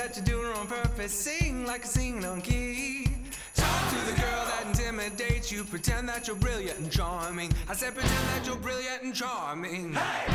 that you're doing it on purpose. Sing like a singing on key. Talk to the girl that intimidates you. Pretend that you're brilliant and charming. I said pretend that you're brilliant and charming. Hey!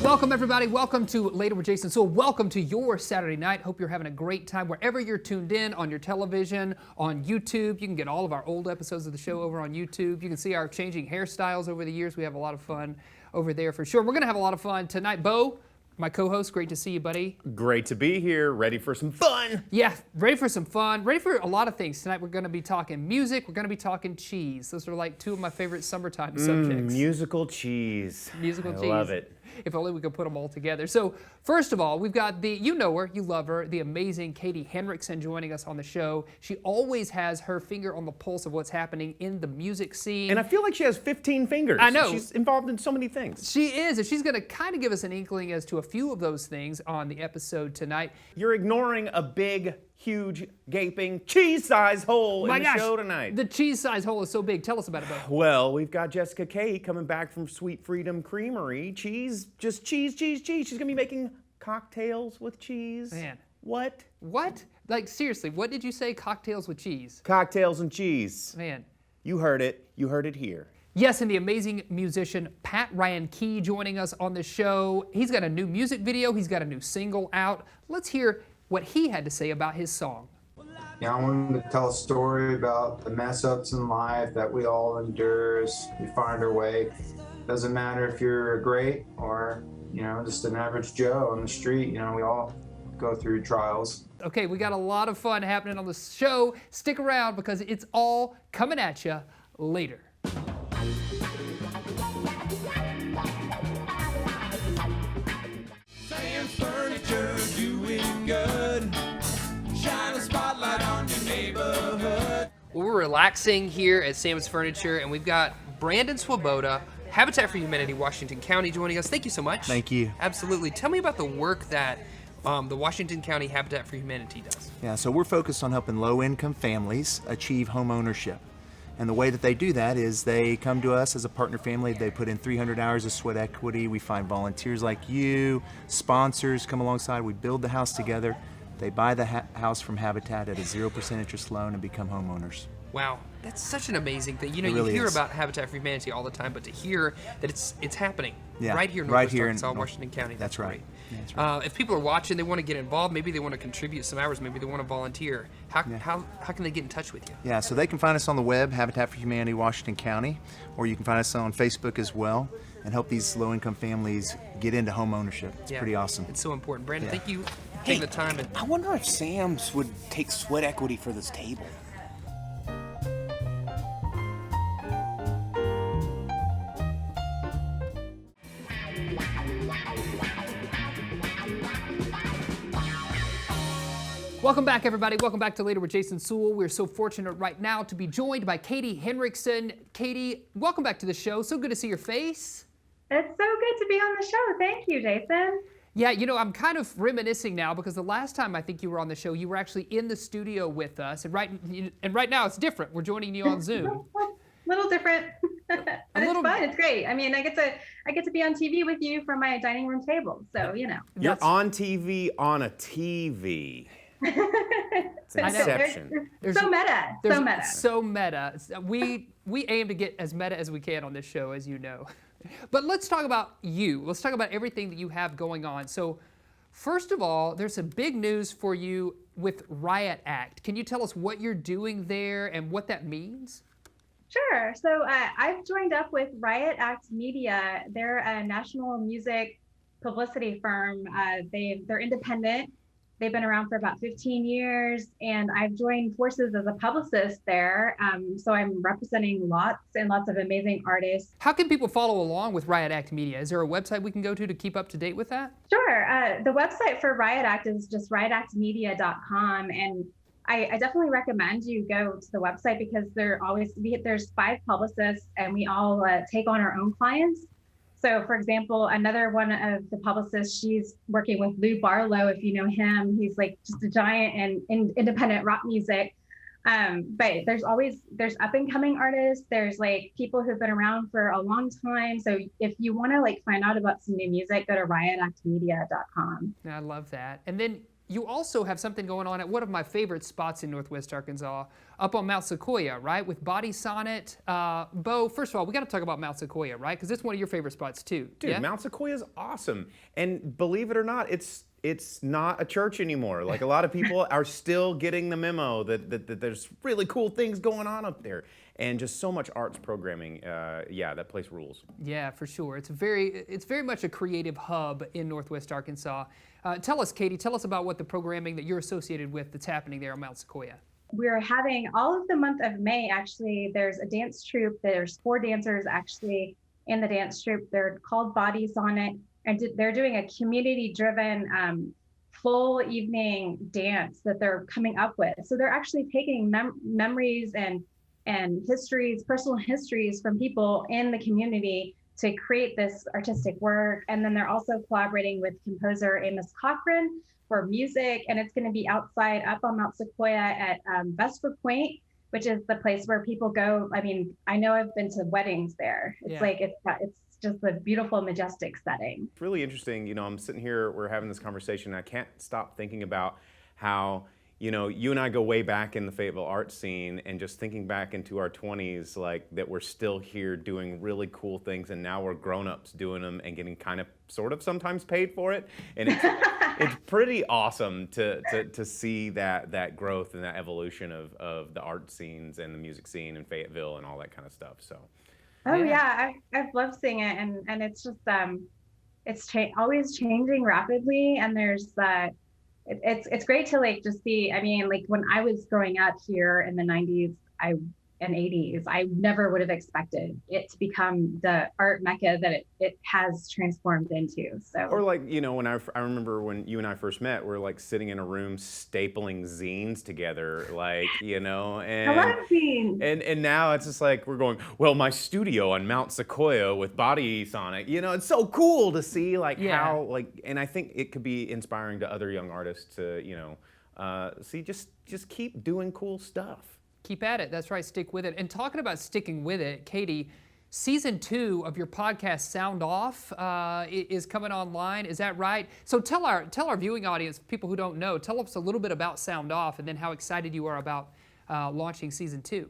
Welcome, everybody. Welcome to Later with Jason Suel. Welcome to your Saturday night. Hope you're having a great time wherever you're tuned in, on your television, on YouTube. You can get all of our old episodes of the show over on YouTube. You can see our changing hairstyles over the years. We have a lot of fun over there for sure. We're going to have a lot of fun tonight. Bo, my co-host, great to see you, buddy. Great to be here. Ready for some fun. Yeah, ready for some fun. Ready for a lot of things. Tonight we're going to be talking music. We're going to be talking cheese. Those are like two of my favorite summertime subjects. Musical cheese. Musical cheese. I love it. If only we could put them all together. So first of all, we've got you know her, you love her, the amazing Katie Henriksen joining us on the show. She always has her finger on the pulse of what's happening in the music scene. And I feel like she has 15 fingers. I know. She's involved in so many things. She is, and she's going to kind of give us an inkling as to a few of those things on the episode tonight. You're ignoring a big, huge, gaping, cheese-sized hole in the show tonight. The cheese-sized hole is so big. Tell us about it, Bo. Well, we've got Jessica Kay coming back from Sweet Freedom Creamery. Cheese, just cheese, cheese, cheese. She's going to be making cocktails with cheese. Man. What? What? Like, seriously, what did you say? Cocktails with cheese? Cocktails and cheese. Man. You heard it. You heard it here. Yes, and the amazing musician Pat Ryan Key joining us on the show. He's got a new music video. He's got a new single out. Let's hear what he had to say about his song. Yeah, I wanted to tell a story about the mess-ups in life that we all endure as we find our way. Doesn't matter if you're great or, just an average Joe on the street. We all go through trials. Okay, we got a lot of fun happening on the show. Stick around because it's all coming at you later. Sam's Furniture doing good. Shine a spotlight on your neighborhood. Well, we're relaxing here at Sam's Furniture, and we've got Brandon Swoboda, Habitat for Humanity, Washington County, joining us. Thank you so much. Thank you. Absolutely. Tell me about the work that the Washington County Habitat for Humanity does. Yeah, so we're focused on helping low-income families achieve home ownership. And the way that they do that is they come to us as a partner family. They put in 300 hours of sweat equity. We find volunteers like you, sponsors come alongside. We build the house together. They buy the house from Habitat at a 0% interest loan and become homeowners. Wow, that's such an amazing thing. You know, It really you hear is. about Habitat for Humanity all the time, but to hear that it's happening right here in right Northwest here Arkansas, in Washington County. That's right. Great. Yeah, that's right. If people are watching, they want to get involved, maybe they want to contribute some hours, maybe they want to volunteer. How can they get in touch with you? Yeah, so they can find us on the web, Habitat for Humanity, Washington County, or you can find us on Facebook as well and help these low-income families get into home ownership. It's pretty awesome. It's so important. Brandon, Yeah. thank you for taking the time. I wonder if Sam's would take sweat equity for this table. Welcome back, everybody. Welcome back to Later with Jason Suel. We're so fortunate right now to be joined by Katie Henriksen. Katie, welcome back to the show. So good to see your face. It's so good to be on the show. Thank you, Jason. Yeah, I'm kind of reminiscing now because the last time I think you were on the show, you were actually in the studio with us. And right now it's different. We're joining you on Zoom. A little different. But it's fun. It's great. I mean, I get to be on TV with you from my dining room table. So, You're on TV on a TV. It's an inception. So meta. So meta. So meta. We aim to get as meta as we can on this show, as you know. But let's talk about you. Let's talk about everything that you have going on. So first of all, there's some big news for you with Riot Act. Can you tell us what you're doing there and what that means? Sure. So I've joined up with Riot Act Media. They're a national music publicity firm. They're independent. They've been around for about 15 years, and I've joined forces as a publicist there. So I'm representing lots and lots of amazing artists. How can people follow along with Riot Act Media? Is there a website we can go to keep up to date with that? Sure. The website for Riot Act is just riotactmedia.com, and I definitely recommend you go to the website because there's 5 publicists, and we all take on our own clients. So, for example, another one of the publicists, she's working with Lou Barlow, if you know him. He's like just a giant in independent rock music. But there's up and coming artists. There's like people who've been around for a long time. So if you want to like find out about some new music, go to riotactmedia.com. I love that. And then you also have something going on at one of my favorite spots in Northwest Arkansas, up on Mount Sequoia, right? With Body Sonnet. Bo, first of all, we got to talk about Mount Sequoia, right? Because it's one of your favorite spots too. Dude, yeah? Mount Sequoia is awesome. And believe it or not, it's not a church anymore. Like a lot of people are still getting the memo that there's really cool things going on up there. And just so much arts programming. Yeah, that place rules. Yeah, for sure. It's very much a creative hub in Northwest Arkansas. Tell us, Katie, tell us about what the programming that you're associated with that's happening there on Mount Sequoia. We're having all of the month of May, actually, there's a dance troupe. There's 4 dancers actually in the dance troupe. They're called Body Sonnet, and they're doing a community-driven full evening dance that they're coming up with. So they're actually taking memories and histories, personal histories from people in the community to create this artistic work. And then they're also collaborating with composer Amos Cochran for music. And it's going to be outside up on Mount Sequoia at Vesper Point, which is the place where people go. I mean, I know I've been to weddings there. It's it's just a beautiful, majestic setting. It's really interesting. You know, I'm sitting here, we're having this conversation, and I can't stop thinking about how, you know, you and I go way back in the Fayetteville art scene, and just thinking back into our 20s, like that we're still here doing really cool things, and now we're grown-ups doing them and getting kind of, sort of sometimes paid for it. And it's pretty awesome to see that growth and that evolution of the art scenes and the music scene in Fayetteville and all that kind of stuff. So. Oh yeah, I've loved seeing it, and it's just it's always changing rapidly, and there's it's great to like just see. I mean, like when I was growing up here in the 90s and 80s, I never would have expected it to become the art mecca that it has transformed into. So, or like, you know, when I remember when you and I first met, we're like sitting in a room stapling zines together, like, you know, and I love zines. And now it's just like we're going, well, my studio on Mount Sequoia with Body Sonnet, you know, it's so cool to see like how like, and I think it could be inspiring to other young artists to, you know, see just keep doing cool stuff. Keep at it. That's right. Stick with it. And talking about sticking with it, Katie, season 2 of your podcast Sound Off is coming online. Is that right? So tell our viewing audience, people who don't know, tell us a little bit about Sound Off and then how excited you are about launching season 2.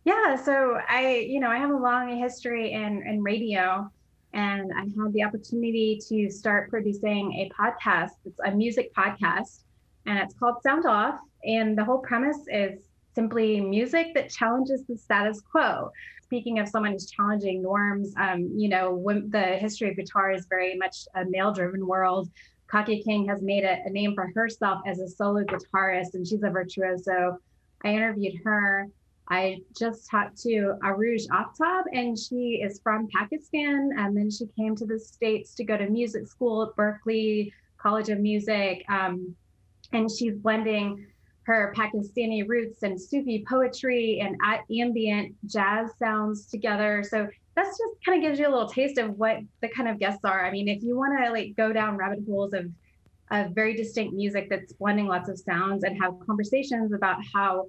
Yeah. So I have a long history in radio, and I had the opportunity to start producing a podcast. It's a music podcast, and it's called Sound Off. And the whole premise is simply music that challenges the status quo. Speaking of someone who's challenging norms, you know, when the history of guitar is very much a male-driven world. Katya King has made a name for herself as a solo guitarist, and she's a virtuoso. I interviewed her. I just talked to Aruj Aftab, and she is from Pakistan, and then she came to the States to go to music school at Berklee College of Music, and she's blending her Pakistani roots and Sufi poetry and ambient jazz sounds together. So that's just kind of gives you a little taste of what the kind of guests are. I mean, if you want to like go down rabbit holes of very distinct music that's blending lots of sounds and have conversations about how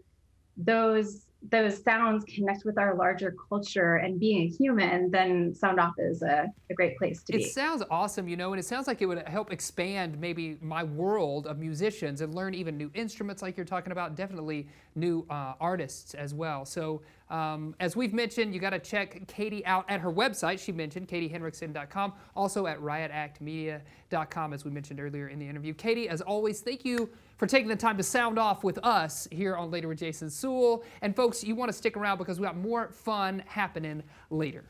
those sounds connect with our larger culture and being a human, then Sound Off is a great place to be. It sounds awesome, you know, and it sounds like it would help expand maybe my world of musicians and learn even new instruments like you're talking about, definitely new artists as well. So as we've mentioned, you got to check Katie out at her website. She mentioned katiehenriksen.com, also at riotactmedia.com, as we mentioned earlier in the interview. Katie, as always, thank you for taking the time to sound off with us here on Later with Jason Suel. And folks, you want to stick around because we got more fun happening later.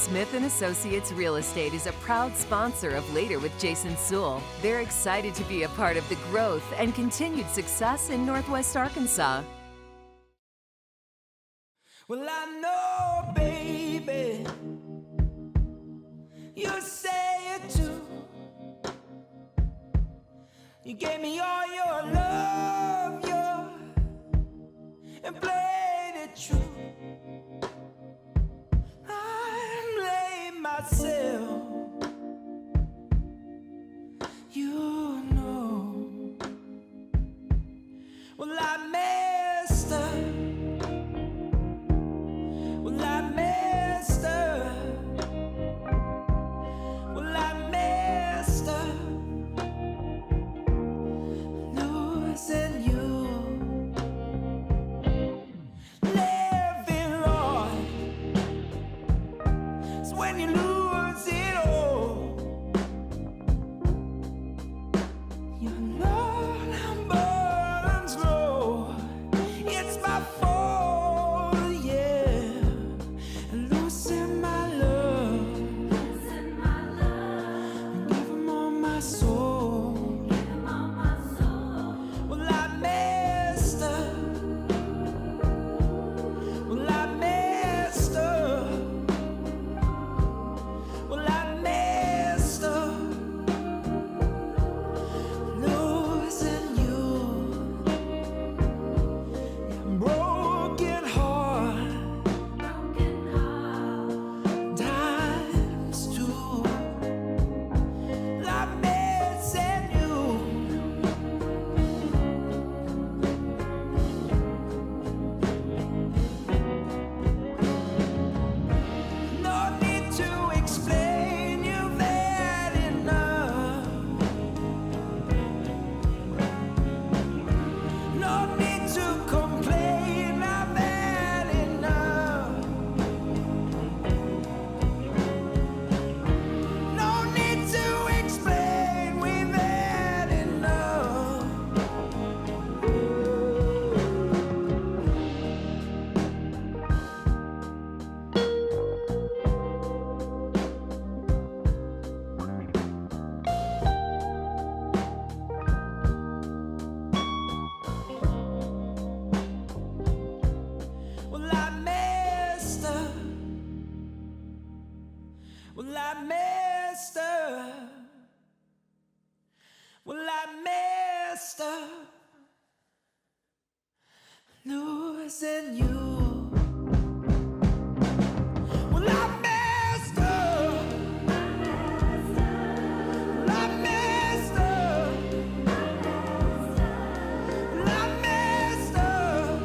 Smith & Associates Real Estate is a proud sponsor of Later with Jason Suel. They're excited to be a part of the growth and continued success in Northwest Arkansas. Well, I know, baby, you say it too. You gave me all your love, and played it true. I blame myself, you know. Well, I messed up. Well, I messed up. Well, I messed up. Losing you. Living wrong. It's when you lose it all. You know how burdens grow. It's my fault, yeah. Losing my love, and give 'em all my soul. Well, I messed up. Well, I messed up. Well, I messed up. Losing you. Broken heart. Times two. I'm missing you. No need to explain, you've had enough. No need to complain, I've had enough. No need to explain, we've had enough. Well, I messed up. Well, I messed up. Well, I messed up. Losing you. Well, I messed up. Well, I messed up. Well, I messed up.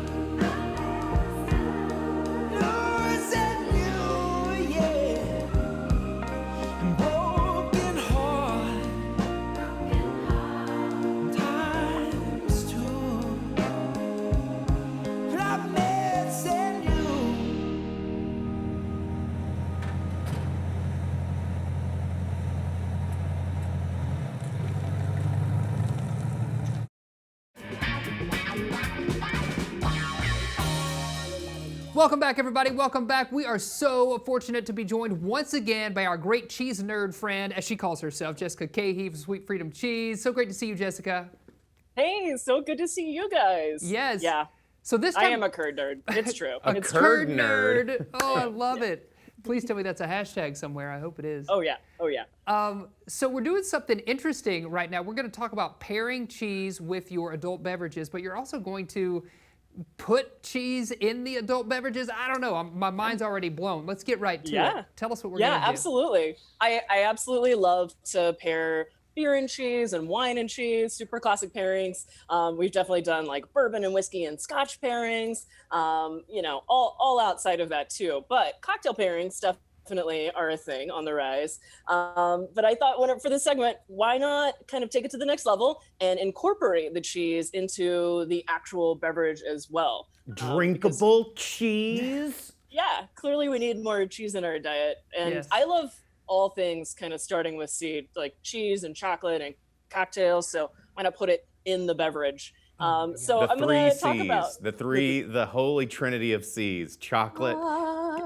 Losing you, yeah. And broken heart. Times two. And I'm missing you. Welcome back, everybody. Welcome back. We are so fortunate to be joined once again by our great cheese nerd friend, as she calls herself, Jessica Cahey from Sweet Freedom Cheese. So great to see you, Jessica. Hey, so good to see you guys. Yes. Yeah. So this I time, am a curd nerd. It's true. A It's curd nerd. Oh, I love it. Please tell me that's a hashtag somewhere. I hope it is. Oh yeah. Oh yeah. So we're doing something interesting right now. We're going to talk about pairing cheese with your adult beverages, but you're also going to put cheese in the adult beverages. I don't know. My mind's already blown. Let's get right to it. Tell us what we're going to do. Yeah, absolutely. I absolutely love to pair beer and cheese and wine and cheese, super classic pairings. We've definitely done like bourbon and whiskey and scotch pairings, all outside of that too. But cocktail pairings definitely are a thing on the rise. But I thought for this segment, why not kind of take it to the next level and incorporate the cheese into the actual beverage as well. Drinkable cheese? Yeah, clearly we need more cheese in our diet. And Yes. I love all things kind of starting with seed, like cheese and chocolate and cocktails. So why not put it in the beverage? So The I'm going to talk C's, about the holy trinity of C's: chocolate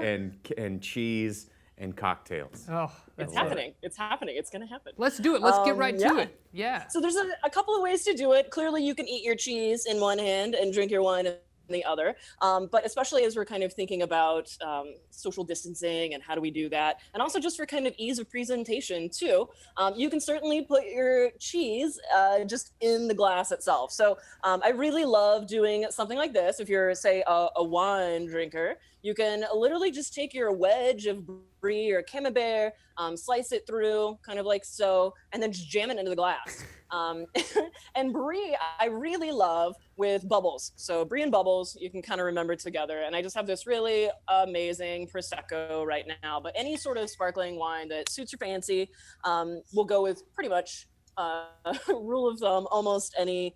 and cheese and cocktails. Oh, It's happening. It's happening. It's going to happen. Let's do it. Let's get right to it. Yeah. So there's a couple of ways to do it. Clearly, you can eat your cheese in one hand and drink your wine in the other. But especially as we're kind of thinking about social distancing and how do we do that, and also just for kind of ease of presentation too, you can certainly put your cheese just in the glass itself. So I really love doing something like this. If you're, say, a wine drinker, you can literally just take your wedge of brie or camembert, slice it through kind of like so, and then just jam it into the glass. And brie, I really love with bubbles. So brie and bubbles, you can kind of remember together. And I just have this really amazing Prosecco right now. But any sort of sparkling wine that suits your fancy will go with pretty much rule of thumb, almost any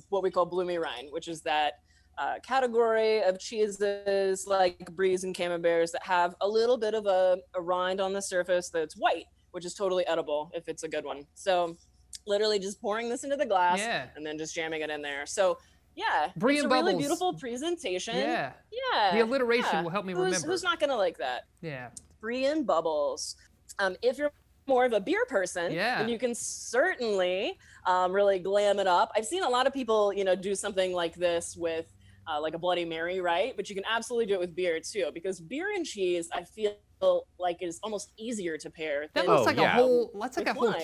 what we call bloomy rind, which is that category of cheeses like bries and camemberts that have a little bit of a rind on the surface that's white, which is totally edible if it's a good one. So literally just pouring this into the glass and then just jamming it in there. So brie it's and a really bubbles. beautiful presentation. Yeah. Yeah. The alliteration will help me remember. Who's not gonna like that? Yeah. Brie and bubbles. If you're more of a beer person, then you can certainly really glam it up. I've seen a lot of people, do something like this with like a Bloody Mary, right? But you can absolutely do it with beer too, because beer and cheese, I feel like is almost easier to pair. That looks like a whole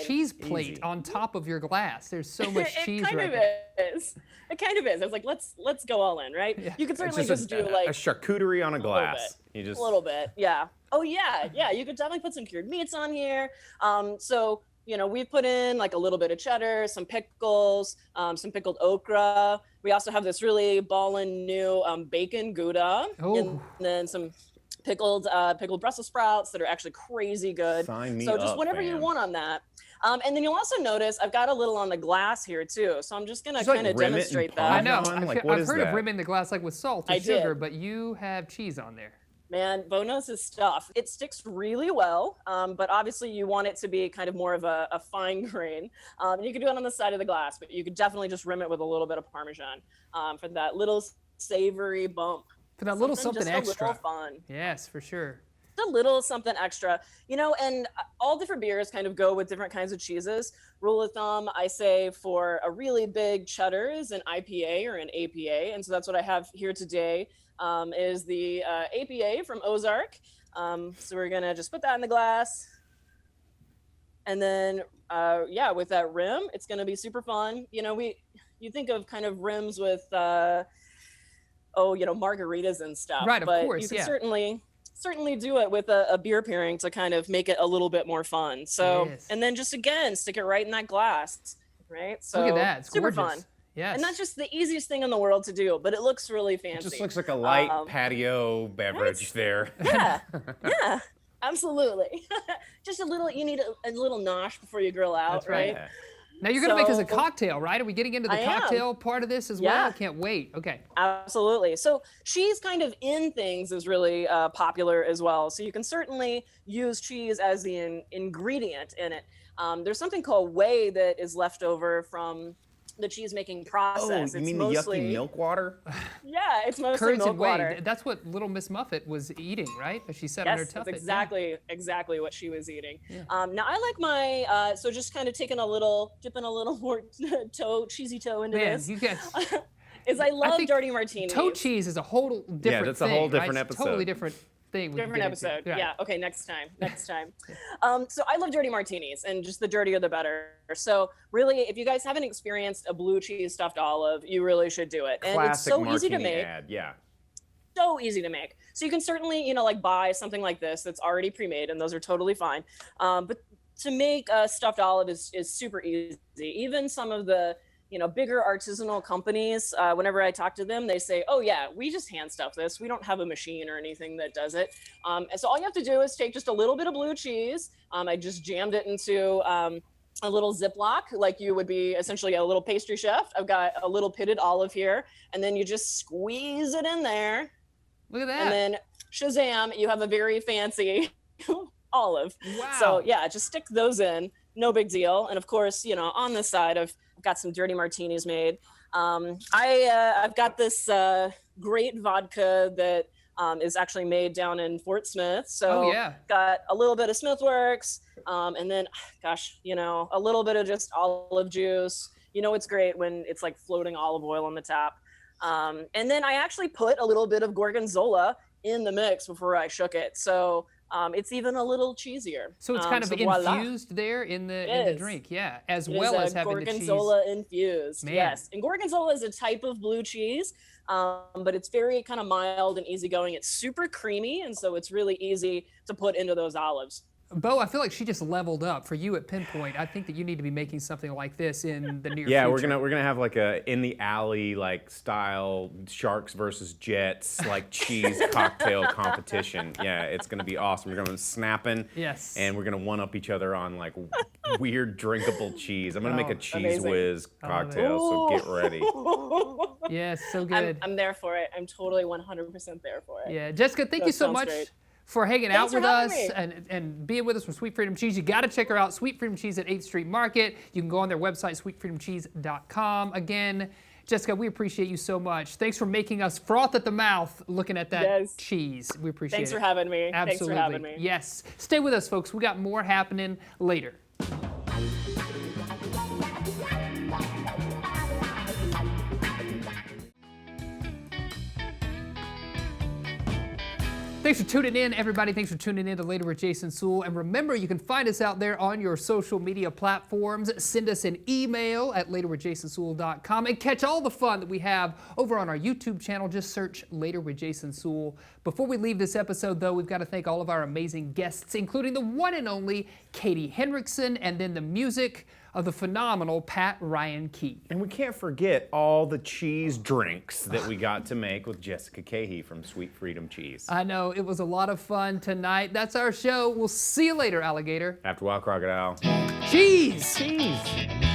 cheese plate Easy. on top of your glass. There's so much cheese right there. It kind of is. I was like, let's go all in, right? Yeah. You could certainly It's just do like a charcuterie on a glass. a little bit, yeah. Oh yeah. You could definitely put some cured meats on here. So we've put in like a little bit of cheddar, some pickles, some pickled okra. We also have this really ballin' new bacon Gouda, and then some pickled Brussels sprouts that are actually crazy good. Sign me so just up, whatever you fam. want on that. And then you'll also notice I've got a little on the glass here too. So I'm just gonna kind of demonstrate that. I know. Like, I've heard of rimming the glass like with salt or I sugar, did. but you have cheese on there. Man, Bonos' stuff. It sticks really well, but obviously you want it to be kind of more of a fine grain. And you can do it on the side of the glass, but you could definitely just rim it with a little bit of Parmesan for that little savory bump. For that little something just extra. A little fun. Yes, for sure. A little something extra, and all different beers kind of go with different kinds of cheeses. Rule of thumb, I say for a really big cheddar is an IPA or an APA. And so that's what I have here today is the APA from Ozark. So we're gonna just put that in the glass. And then, with that rim, it's gonna be super fun. You think of kind of rims with, margaritas and stuff. Right, of but course, you can certainly do it with a beer pairing to kind of make it a little bit more fun. So, and then just again, stick it right in that glass, right? So look at that, it's super gorgeous. fun. Yes. And that's just the easiest thing in the world to do, but it looks really fancy. It just looks like a light patio beverage there. Yeah, absolutely. Just you need a little nosh before you grill out, That's right. right? Now you're going to make us a cocktail, right? Are we getting into the I am. cocktail part of this as well? Can't wait. Okay. Absolutely. So cheese kind of in things is really popular as well. So you can certainly use cheese as the ingredient in it. There's something called whey that is left over from the cheese making process. Oh, you mean the yucky milk water? Yeah, it's mostly Curds milk and whey. water. That's what Little Miss Muffet was eating, right? As she sat on her Yes, tuffet. that's exactly what she was eating. Now I like my so just kind of dipping a little more cheesy toe into this. You guys. Is I love dirty martinis. Toe cheese is a whole different that's thing. a whole different right? episode. Totally different thing. Different episode. Yeah. Okay. Next time. So I love dirty martinis, and just the dirtier the better. So really, if you guys haven't experienced a blue cheese stuffed olive, you really should do it. And Classic it's so easy to martini make. ad, yeah. So easy to make. So you can certainly, buy something like this that's already pre-made, and those are totally fine. But to make a stuffed olive is super easy. Even some of the bigger artisanal companies, whenever I talk to them, they say, oh yeah, we just hand stuff this. We don't have a machine or anything that does it. And so all you have to do is take just a little bit of blue cheese. I just jammed it into a little Ziploc, like you would be essentially a little pastry chef. I've got a little pitted olive here, and then you just squeeze it in there. Look at that. And then shazam, you have a very fancy olive. Wow. So yeah, just stick those in, no big deal. And of course, on the side I've got some dirty martinis made. I've got this great vodka that is actually made down in Fort Smith. So Oh, yeah. got a little bit of Smithworks, and then, gosh, a little bit of just olive juice. It's great when it's like floating olive oil on the tap. And then I actually put a little bit of gorgonzola in the mix before I shook it. So it's even a little cheesier. So it's kind of voila. infused there in the drink, yeah, as It well is as having the cheese. gorgonzola infused. Man. Yes, and gorgonzola is a type of blue cheese, but it's very kind of mild and easygoing. It's super creamy, and so it's really easy to put into those olives. Bo, I feel like she just leveled up. For you at Pinpoint, I think that you need to be making something like this in the near future. Yeah, we're gonna have like a in the alley like style sharks versus jets like cheese cocktail competition. Yeah, it's gonna be awesome. We're gonna be snapping. Yes. And we're gonna one up each other on like weird drinkable cheese. I'm gonna make a cheese amazing. whiz cocktail. So get ready. Yes, so good. I'm there for it. I'm totally 100% there for it. Yeah, Jessica, thank you so sounds much great. for hanging Thanks out with for having us me. and being with us from Sweet Freedom Cheese. You got to check her out, Sweet Freedom Cheese at 8th Street Market. You can go on their website, sweetfreedomcheese.com. Again, Jessica, we appreciate you so much. Thanks for making us froth at the mouth looking at that Yes. cheese. We appreciate Thanks it. for having me. Absolutely. Thanks for having me. Yes. Stay with us, folks. We got more happening later. Thanks for tuning in, everybody. Thanks for tuning in to Later with Jason Suel. And remember, you can find us out there on your social media platforms. Send us an email at laterwithjasonsewell.com and catch all the fun that we have over on our YouTube channel. Just search Later with Jason Suel. Before we leave this episode, though, we've got to thank all of our amazing guests, including the one and only Katie Henriksen, and then the music of the phenomenal Pat Ryan Key. And we can't forget all the cheese drinks that we got to make with Jessica Cahey from Sweet Freedom Cheese. I know, it was a lot of fun tonight. That's our show. We'll see you later, alligator. After a while, crocodile. Cheese! Cheese!